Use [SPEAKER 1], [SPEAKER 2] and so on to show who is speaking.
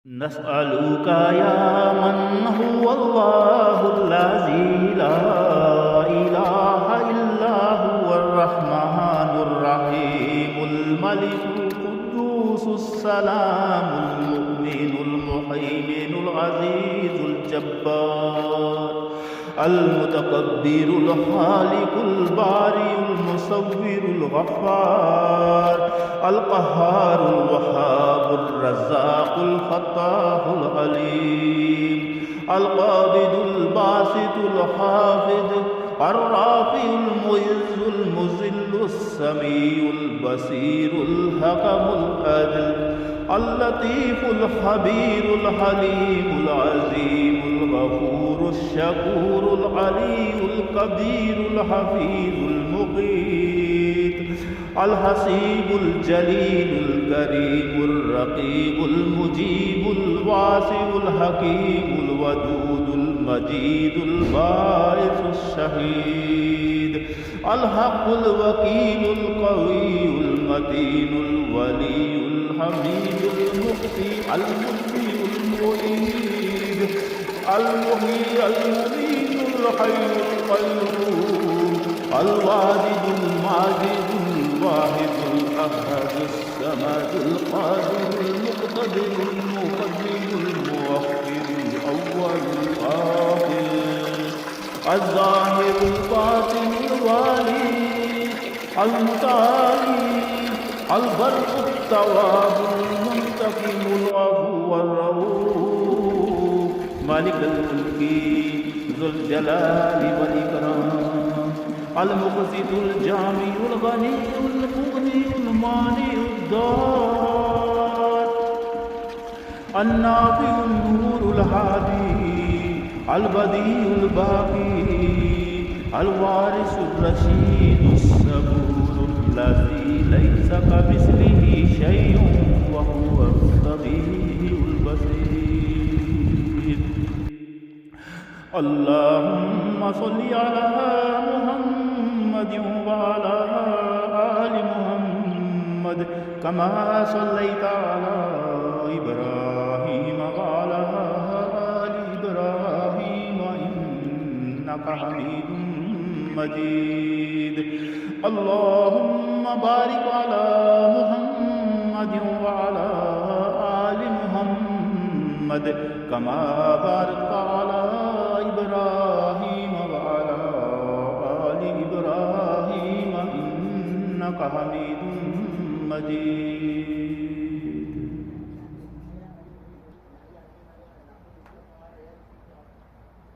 [SPEAKER 1] नस्अलुका या मन हुवल्लाहुल्लज़ी ला इलाहा इल्ला हुवर रहमानुर रहीमुल मलिकुल कुद्दूसुस सलामुल मुमिनुल मुहैमिनुल अज़ीज़ुल जब्बार अल मुतकब्बिरुल खालिकुल बारिउल मुसव्विरुल गफ्फार अल क़ह्हारुल वहाबुर रज़्ज़ाक़ुल फ़त्ताहुल अलीम अल क़ाबिदुल बासितुल हाफ़िज़ अर राफ़िउल मुइज़्ज़ुल मुज़िल्लुस समीउल बसीरुल हकमुल अदल अल लतीफ़ुल ख़बीरुल हलीमुल अज़ीमुल गफ़ूरुश शकूरुल अलीयुल कबीरुल हफ़ीज़ुल मुक़ीत अल हसीबुल जलीलुल करीमुर रक़ीबुल मुजीबुल वासिउल हकीमुल वदूदुल मजीदुल बाइसुश शहीद अल हक़्क़ुल वकीलुल क़वियुल मतीनुल वलीयुल हमीदुल मुक़्ति अल मुक़्तियुल मुईद अल मुही अल मुमीतुल हय्युल क़य्यूम अल वाजिदुल माजिदुल वाहिदुल अहदुस समदुल क़ादिरुल मुक़्तदिरुल मुक़द्दिमुल मुअख़्खिरुल अव्वलुल आख़िर अज़्ज़ाहिरुल बातिनुल वाली अल मुताली अल बर्रुत तवाबुल मुंतक़िमुल अफ़ुव्वुर रऊफ़ मालिकुल मुल्की ज़ुल जलाली वल इकराम अल मुक़सितुल जामिउल गनीयुल मुग़नियुल मानिउद दार अन नाफ़िउन नूरुल हादी अल बदीउल बाक़ी अल वारिसुर रशीदुस सबूरुल लज़ी लैसा कमिस्लिही शैउन व हुवस समीउल बसीर अल्लाहुम्मा सल्लि अला मुहम्मदिन व अला आलि मुहम्मद कमा सल्लैता अला इब्राहीम व अला आलि इब्राहीम इन्नका हमीदुम मजीद अल्लाहुम्मा बारिक अला मुहम्मदिन व अला आलि मुहम्मद कमा बारकता अला इब्राहीम व अला आलि इब्राहीम इन्नका हमीदुम मजीद।